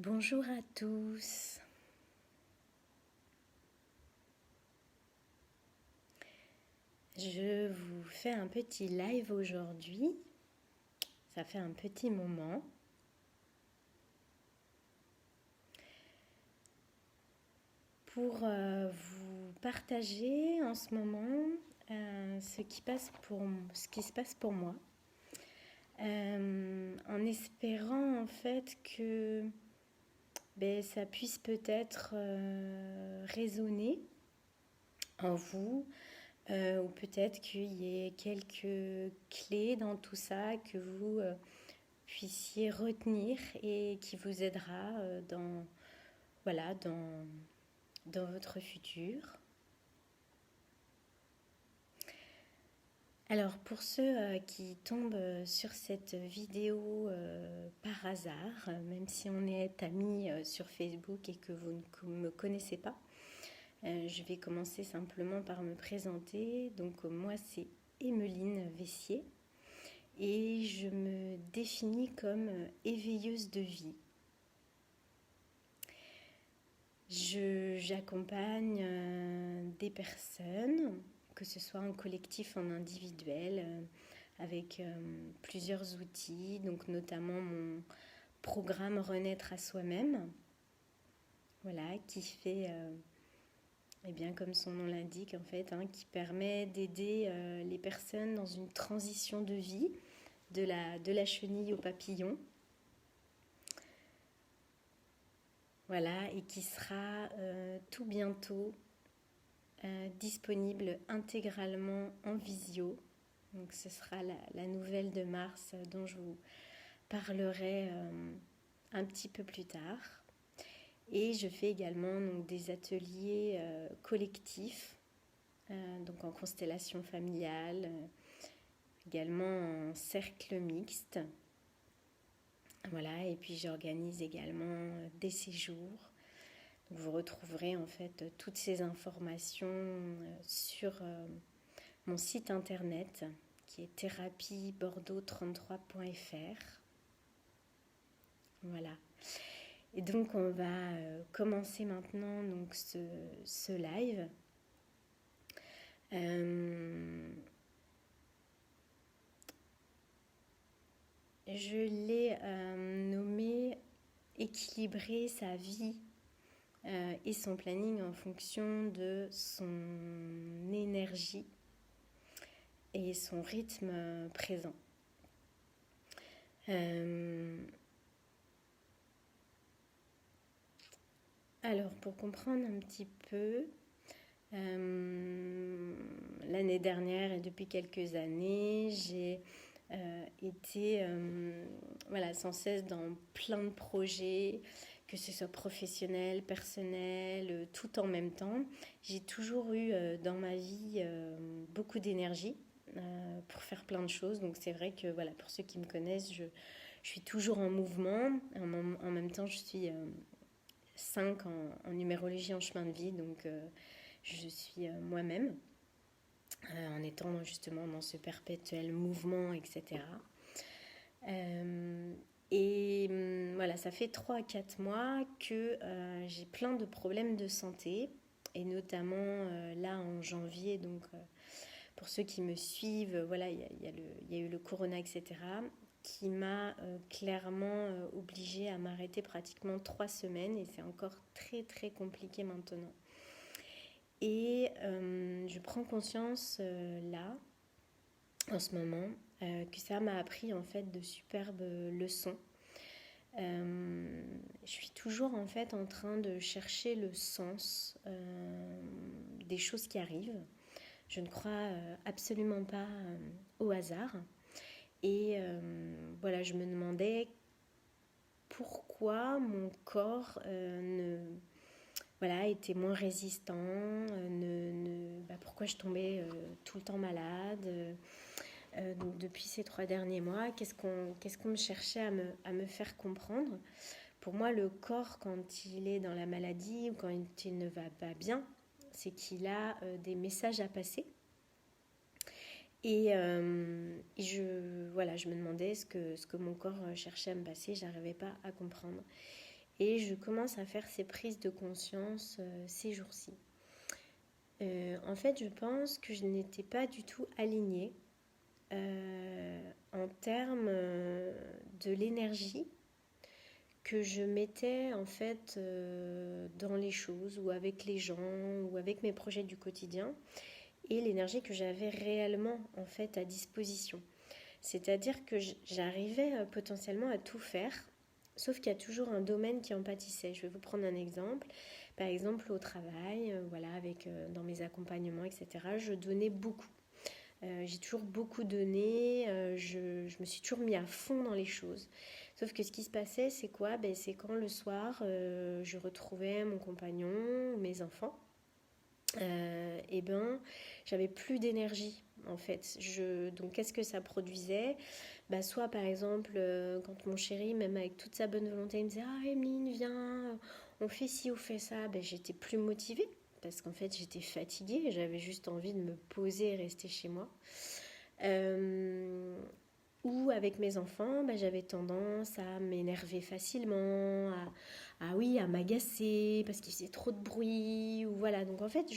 Bonjour à tous. Je vous fais un petit live aujourd'hui. Ça fait un petit moment. Pour vous partager en ce moment ce qui se passe pour moi. En espérant en fait que ça puisse peut-être résonner en vous. Ou peut-être qu'il y ait quelques clés dans tout ça que vous puissiez retenir et qui vous aidera dans votre futur. Alors pour ceux qui tombent sur cette vidéo par hasard, même si on est amis sur Facebook et que vous ne me connaissez pas, je vais commencer simplement par me présenter. Donc moi c'est Emeline Vessier et je me définis comme éveilleuse de vie. J'accompagne des personnes, que ce soit en collectif, en individuel, avec plusieurs outils, donc notamment mon programme Renaître à soi-même, voilà, qui fait, comme son nom l'indique en fait, qui permet d'aider les personnes dans une transition de vie, de la chenille au papillon. Voilà, et qui sera tout bientôt disponible intégralement en visio. Donc ce sera la nouvelle de mars dont je vous parlerai un petit peu plus tard. Et je fais également donc, des ateliers collectifs, donc en constellation familiale, également en cercle mixte. Voilà, et puis j'organise également des séjours. Donc vous retrouverez en fait toutes ces informations sur mon site internet qui est therapiebordeaux33.fr. Voilà. Et donc on va commencer maintenant donc ce live. Je l'ai nommé équilibrer sa vie et son planning en fonction de son énergie et son rythme présent. Alors, pour comprendre un petit peu, l'année dernière et depuis quelques années, j'ai été sans cesse dans plein de projets, que ce soit professionnel, personnel, tout en même temps. J'ai toujours eu dans ma vie beaucoup d'énergie pour faire plein de choses. Donc c'est vrai que voilà, pour ceux qui me connaissent, je suis toujours en mouvement. En même temps, je suis 5 en numérologie en chemin de vie, donc je suis moi-même en étant justement dans ce perpétuel mouvement, etc. Voilà, ça fait 3 à 4 mois que j'ai plein de problèmes de santé, et notamment là en janvier, donc pour ceux qui me suivent, voilà, il y a eu le corona, etc., qui m'a clairement obligée à m'arrêter pratiquement 3 semaines, et c'est encore très très compliqué maintenant. Et je prends conscience là, en ce moment, que ça m'a appris en fait de superbes leçons. Je suis toujours en fait en train de chercher le sens des choses qui arrivent. Je ne crois absolument pas au hasard. Et voilà, je me demandais pourquoi mon corps était moins résistant, pourquoi je tombais tout le temps malade. Donc depuis ces 3 derniers mois, qu'est-ce qu'on me cherchait à me faire comprendre. Pour moi, le corps, quand il est dans la maladie ou quand il ne va pas bien, c'est qu'il a des messages à passer. Et je me demandais ce que mon corps cherchait à me passer, je n'arrivais pas à comprendre. Et je commence à faire ces prises de conscience ces jours-ci. En fait, je pense que je n'étais pas du tout alignée en termes de l'énergie que je mettais en fait dans les choses ou avec les gens ou avec mes projets du quotidien et l'énergie que j'avais réellement en fait à disposition. C'est-à-dire que j'arrivais potentiellement à tout faire, sauf qu'il y a toujours un domaine qui en pâtissait. Je vais vous prendre un exemple. Par exemple, au travail, voilà, dans mes accompagnements, etc., je donnais beaucoup. J'ai toujours beaucoup donné, je me suis toujours mis à fond dans les choses. Sauf que ce qui se passait, c'est quoi? C'est quand le soir, je retrouvais mon compagnon, mes enfants, et j'avais plus d'énergie en fait. Donc qu'est-ce que ça produisait? Soit par exemple quand mon chéri, même avec toute sa bonne volonté, il me disait ah Emeline viens, on fait ci, on fait ça, j'étais plus motivée parce qu'en fait j'étais fatiguée et j'avais juste envie de me poser et rester chez moi. Ou avec mes enfants, j'avais tendance à m'énerver facilement, à m'agacer parce qu'il faisait trop de bruit, ou voilà. Donc en fait,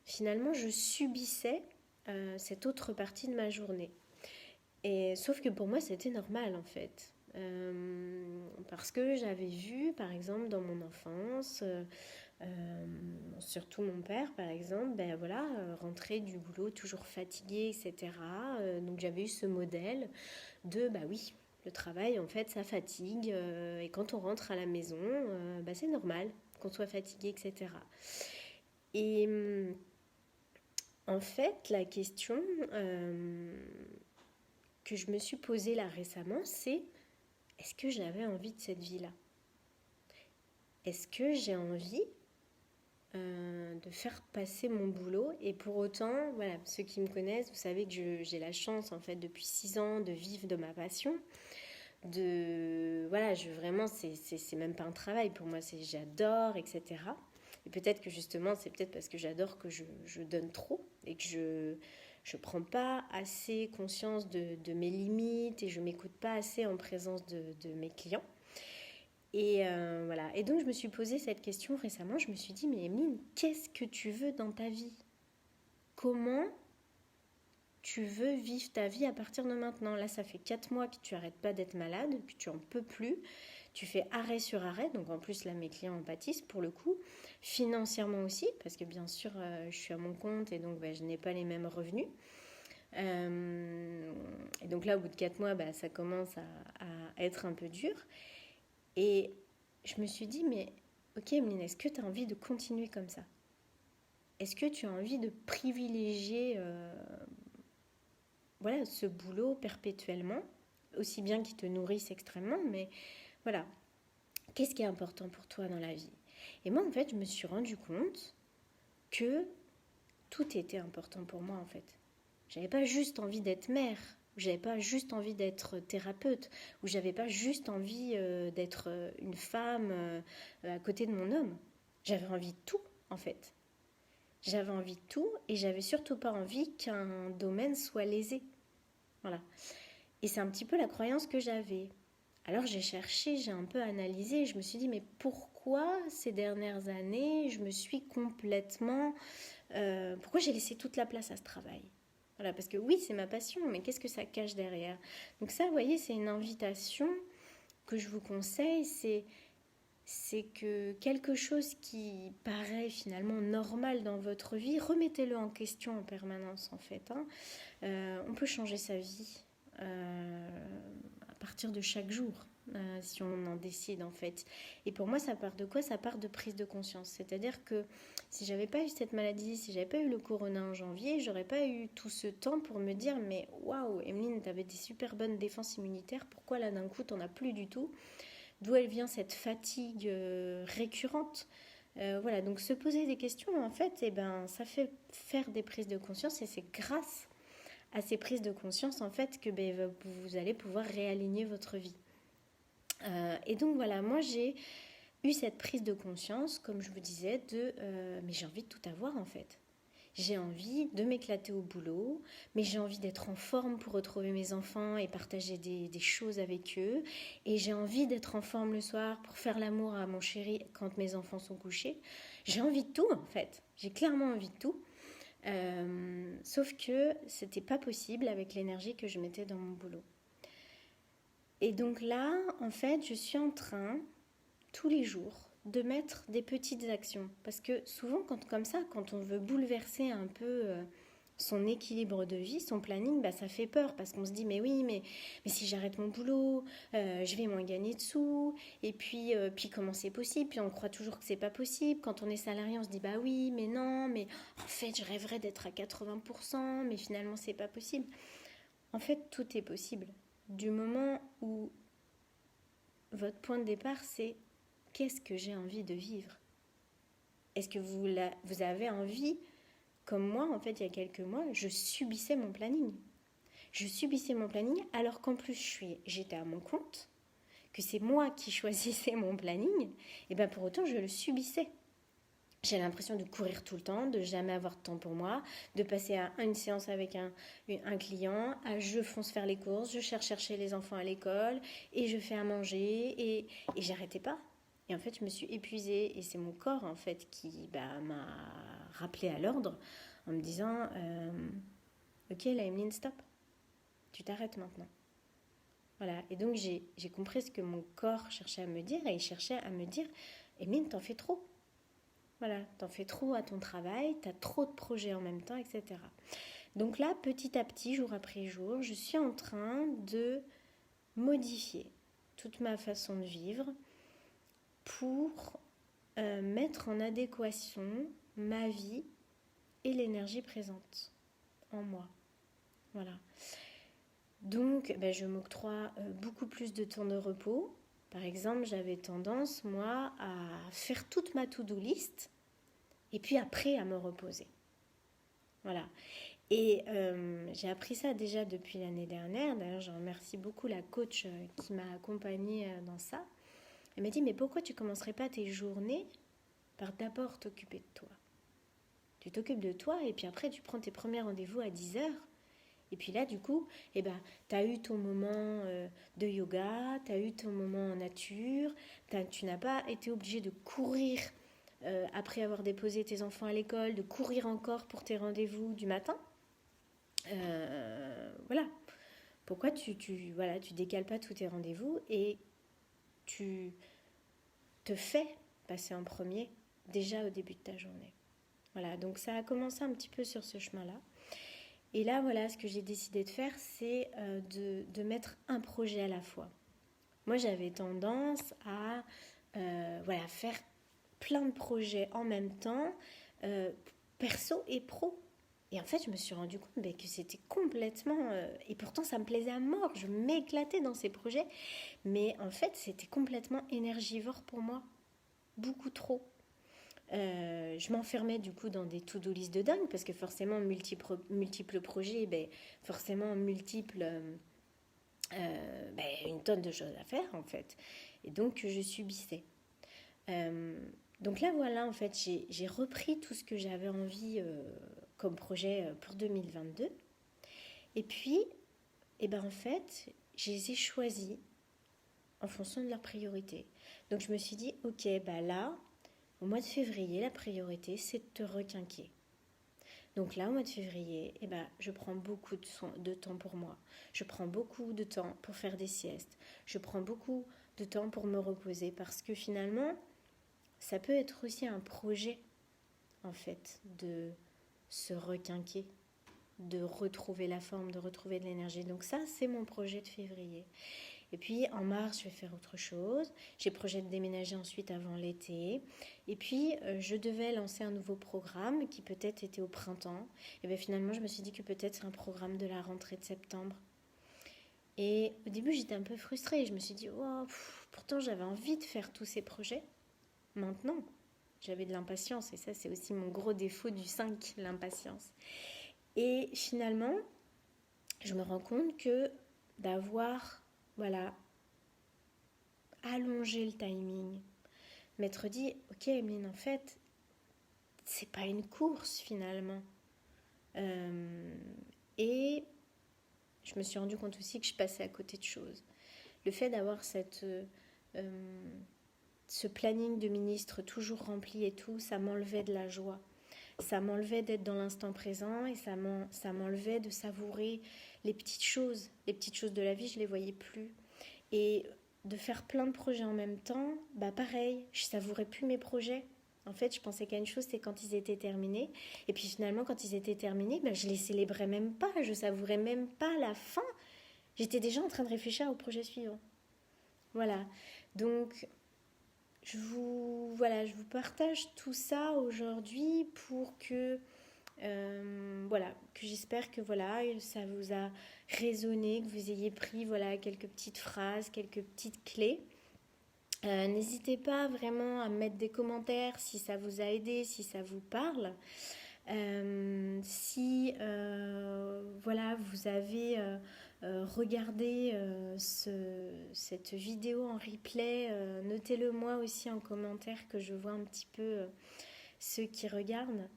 finalement, je subissais cette autre partie de ma journée. Et sauf que pour moi, c'était normal en fait. Parce que j'avais vu, par exemple, dans mon enfance, surtout mon père par exemple, rentrer du boulot toujours fatigué, etc. Donc j'avais eu ce modèle de oui, le travail en fait ça fatigue, et quand on rentre à la maison, c'est normal qu'on soit fatigué, etc. Et en fait la question que je me suis posée là récemment, c'est est-ce que j'avais envie de cette vie-là? Est-ce que j'ai envie de faire passer mon boulot? Et pour autant, voilà, ceux qui me connaissent, vous savez que j'ai la chance en fait depuis 6 ans de vivre de ma passion. Vraiment, c'est même pas un travail pour moi, j'adore, etc. Et peut-être que justement, c'est peut-être parce que j'adore que je donne trop et que je prends pas assez conscience de mes limites et je m'écoute pas assez en présence de mes clients. Et voilà. Et donc je me suis posé cette question récemment. Je me suis dit, mais Emeline, qu'est-ce que tu veux dans ta vie? Comment tu veux vivre ta vie à partir de maintenant? Là, ça fait 4 mois que tu n'arrêtes pas d'être malade, que tu en peux plus. Tu fais arrêt sur arrêt. Donc en plus, là, mes clients en pâtissent pour le coup. Financièrement aussi, parce que bien sûr, je suis à mon compte et donc je n'ai pas les mêmes revenus. Et donc là, au bout de 4 mois, ça commence à être un peu dur. Et je me suis dit, mais ok Emeline, est-ce que tu as envie de continuer comme ça? Est-ce que tu as envie de privilégier ce boulot perpétuellement, aussi bien qu'il te nourrisse extrêmement, mais voilà, qu'est-ce qui est important pour toi dans la vie? Et moi, en fait, je me suis rendu compte que tout était important pour moi, en fait. J'avais pas juste envie d'être mère, j'avais pas juste envie d'être thérapeute, ou j'avais pas juste envie d'être une femme à côté de mon homme. J'avais envie de tout, en fait. J'avais envie de tout et j'avais surtout pas envie qu'un domaine soit lésé. Voilà. Et c'est un petit peu la croyance que j'avais. Alors j'ai cherché, j'ai un peu analysé, je me suis dit mais pourquoi ces dernières années je me suis complètement... pourquoi j'ai laissé toute la place à ce travail? Voilà, parce que oui, c'est ma passion, mais qu'est-ce que ça cache derrière? Donc ça, vous voyez, c'est une invitation que je vous conseille, c'est que quelque chose qui paraît finalement normal dans votre vie, remettez-le en question en permanence en fait. On peut changer sa vie à partir de chaque jour, si on en décide en fait. Et pour moi, ça part de quoi? Ça part de prise de conscience. C'est-à-dire que si j'avais pas eu cette maladie, si j'avais pas eu le corona en janvier, j'aurais pas eu tout ce temps pour me dire mais waouh, Emeline, t'avais des super bonnes défenses immunitaires, pourquoi là d'un coup t'en as plus du tout? D'où elle vient cette fatigue récurrente? Voilà, donc se poser des questions, en fait, ça fait faire des prises de conscience et c'est grâce à ces prises de conscience, en fait, que vous allez pouvoir réaligner votre vie. Et donc, voilà, moi, j'ai eu cette prise de conscience, comme je vous disais, mais j'ai envie de tout avoir, en fait. J'ai envie de m'éclater au boulot, mais j'ai envie d'être en forme pour retrouver mes enfants et partager des choses avec eux. Et j'ai envie d'être en forme le soir pour faire l'amour à mon chéri quand mes enfants sont couchés. J'ai envie de tout en fait. J'ai clairement envie de tout. Sauf que c'était pas possible avec l'énergie que je mettais dans mon boulot. Et donc là, en fait, je suis en train, tous les jours, de mettre des petites actions. Parce que souvent, quand on veut bouleverser un peu son équilibre de vie, son planning, bah, ça fait peur. Parce qu'on se dit, mais oui, mais si j'arrête mon boulot, je vais moins gagner de sous. Et puis comment c'est possible? Puis on croit toujours que c'est pas possible. Quand on est salarié, on se dit, bah oui, mais non, mais en fait, je rêverais d'être à 80%, mais finalement, c'est pas possible. En fait, tout est possible. Du moment où votre point de départ, c'est qu'est-ce que j'ai envie de vivre? Est-ce que vous avez envie, comme moi, en fait, il y a quelques mois, je subissais mon planning. Je subissais mon planning alors qu'en plus, j'étais à mon compte, que c'est moi qui choisissais mon planning, et bien pour autant, je le subissais. J'ai l'impression de courir tout le temps, de jamais avoir de temps pour moi, de passer à une séance avec un client, à je fonce faire les courses, je chercher les enfants à l'école, et je fais à manger, et j'arrêtais pas. Et en fait, je me suis épuisée, et c'est mon corps, en fait, qui m'a rappelé à l'ordre, en me disant, ok, la Emeline, stop, tu t'arrêtes maintenant. Voilà, et donc j'ai compris ce que mon corps cherchait à me dire, et il cherchait à me dire, Emeline, t'en fais trop. Voilà, t'en fais trop à ton travail, t'as trop de projets en même temps, etc. Donc là, petit à petit, jour après jour, je suis en train de modifier toute ma façon de vivre pour mettre en adéquation ma vie et l'énergie présente en moi. Voilà. Donc, je m'octroie beaucoup plus de temps de repos. Par exemple, j'avais tendance, moi, à faire toute ma to-do list et puis après à me reposer. Voilà. Et j'ai appris ça déjà depuis l'année dernière. D'ailleurs, je remercie beaucoup la coach qui m'a accompagnée dans ça. Elle m'a dit, mais pourquoi tu ne commencerais pas tes journées par d'abord t'occuper de toi? Tu t'occupes de toi et puis après, tu prends tes premiers rendez-vous à 10 heures. Et puis là, du coup, tu as eu ton moment de yoga, tu as eu ton moment en nature, tu n'as pas été obligé de courir après avoir déposé tes enfants à l'école, de courir encore pour tes rendez-vous du matin. Voilà. Pourquoi tu décales pas tous tes rendez-vous et tu te fais passer en premier déjà au début de ta journée. Voilà, donc ça a commencé un petit peu sur ce chemin-là. Et là, voilà, ce que j'ai décidé de faire, c'est de mettre un projet à la fois. Moi, j'avais tendance à faire plein de projets en même temps, perso et pro. Et en fait, je me suis rendu compte que c'était complètement... et pourtant, ça me plaisait à mort. Je m'éclatais dans ces projets. Mais en fait, c'était complètement énergivore pour moi. Beaucoup trop. Je m'enfermais du coup dans des to-do list de dingue parce que forcément multiples projets, forcément une tonne de choses à faire en fait. Et donc je subissais. Donc là voilà, en fait j'ai repris tout ce que j'avais envie comme projet pour 2022. Et puis en fait je les ai choisis en fonction de leurs priorités. Donc je me suis dit ok là au mois de février, la priorité, c'est de te requinquer. Donc là, au mois de février, je prends beaucoup de temps pour moi. Je prends beaucoup de temps pour faire des siestes. Je prends beaucoup de temps pour me reposer parce que finalement, ça peut être aussi un projet, en fait, de se requinquer, de retrouver la forme, de retrouver de l'énergie. Donc ça, c'est mon projet de février. Et puis en mars, je vais faire autre chose. J'ai projet de déménager ensuite avant l'été. Et puis je devais lancer un nouveau programme qui peut-être était au printemps. Et finalement, je me suis dit que peut-être c'est un programme de la rentrée de septembre. Et au début, j'étais un peu frustrée. Je me suis dit, pourtant j'avais envie de faire tous ces projets. Maintenant, j'avais de l'impatience. Et ça, c'est aussi mon gros défaut du 5, l'impatience. Et finalement, je me rends compte que d'avoir... allonger le timing, m'être dit, ok Emeline, en fait, c'est pas une course finalement. Et je me suis rendu compte aussi que je passais à côté de choses. Le fait d'avoir ce planning de ministre toujours rempli et tout, ça m'enlevait de la joie. Ça m'enlevait d'être dans l'instant présent et ça m'enlevait de savourer les petites choses. Les petites choses de la vie, je les voyais plus. Et de faire plein de projets en même temps, bah pareil, je savourais plus mes projets. En fait, je pensais qu'à une chose, c'est quand ils étaient terminés. Et puis finalement, quand ils étaient terminés, bah, je les célébrais même pas. Je savourais même pas la fin. J'étais déjà en train de réfléchir au projet suivant. Voilà. Donc, je vous partage tout ça aujourd'hui pour que voilà, que j'espère que voilà, ça vous a résonné, que vous ayez pris voilà, quelques petites phrases, quelques petites clés. N'hésitez pas vraiment à mettre des commentaires si ça vous a aidé, si ça vous parle. Si voilà, vous avez regardé cette vidéo en replay, notez-le moi aussi en commentaire que je vois un petit peu ceux qui regardent.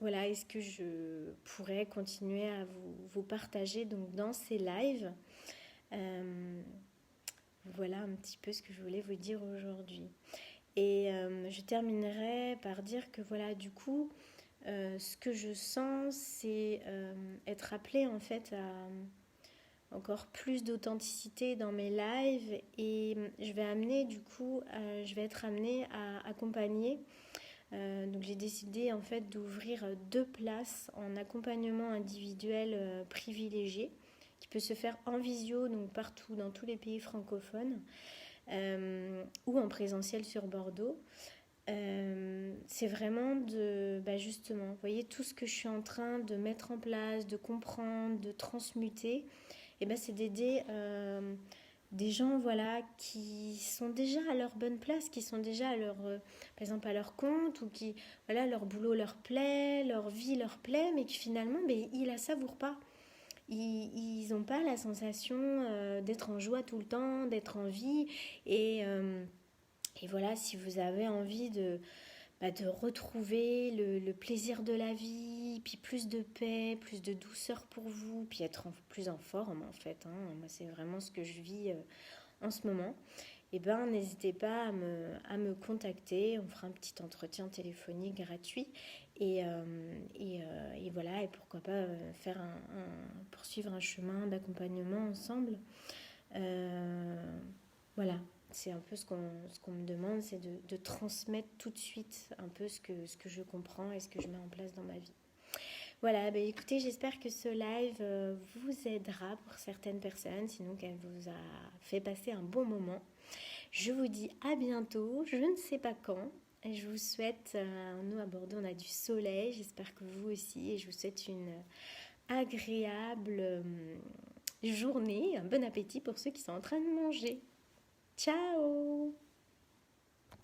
Voilà, est-ce que je pourrais continuer à vous partager donc dans ces lives. Voilà un petit peu ce que je voulais vous dire aujourd'hui. Et je terminerai par dire que voilà, du coup, ce que je sens, c'est être appelée en fait à encore plus d'authenticité dans mes lives et je vais être amenée à accompagner. Donc j'ai décidé en fait d'ouvrir 2 places en accompagnement individuel privilégié qui peut se faire en visio, donc partout dans tous les pays francophones ou en présentiel sur Bordeaux. C'est vraiment justement, vous voyez, tout ce que je suis en train de mettre en place, de comprendre, de transmuter, et c'est d'aider des gens voilà, qui sont déjà à leur bonne place, qui sont déjà à leur, par exemple à leur compte, ou qui, voilà, leur boulot leur plaît, leur vie leur plaît, mais qui finalement, ils la savourent pas. Ils n'ont pas la sensation d'être en joie tout le temps, d'être en vie. Et voilà, si vous avez envie de retrouver le plaisir de la vie, puis plus de paix, plus de douceur pour vous, puis être plus en forme en fait. Moi, c'est vraiment ce que je vis en ce moment. Et n'hésitez pas à me contacter. On fera un petit entretien téléphonique gratuit. Et voilà, et pourquoi pas poursuivre un chemin d'accompagnement ensemble. Voilà, c'est un peu ce qu'on me demande, c'est de transmettre tout de suite un peu ce que je comprends et ce que je mets en place dans ma vie. Voilà, écoutez, j'espère que ce live vous aidera pour certaines personnes, sinon qu'elle vous a fait passer un bon moment. Je vous dis à bientôt, je ne sais pas quand. Et je vous souhaite, nous à Bordeaux on a du soleil, j'espère que vous aussi, et je vous souhaite une agréable journée, un bon appétit pour ceux qui sont en train de manger. Ciao!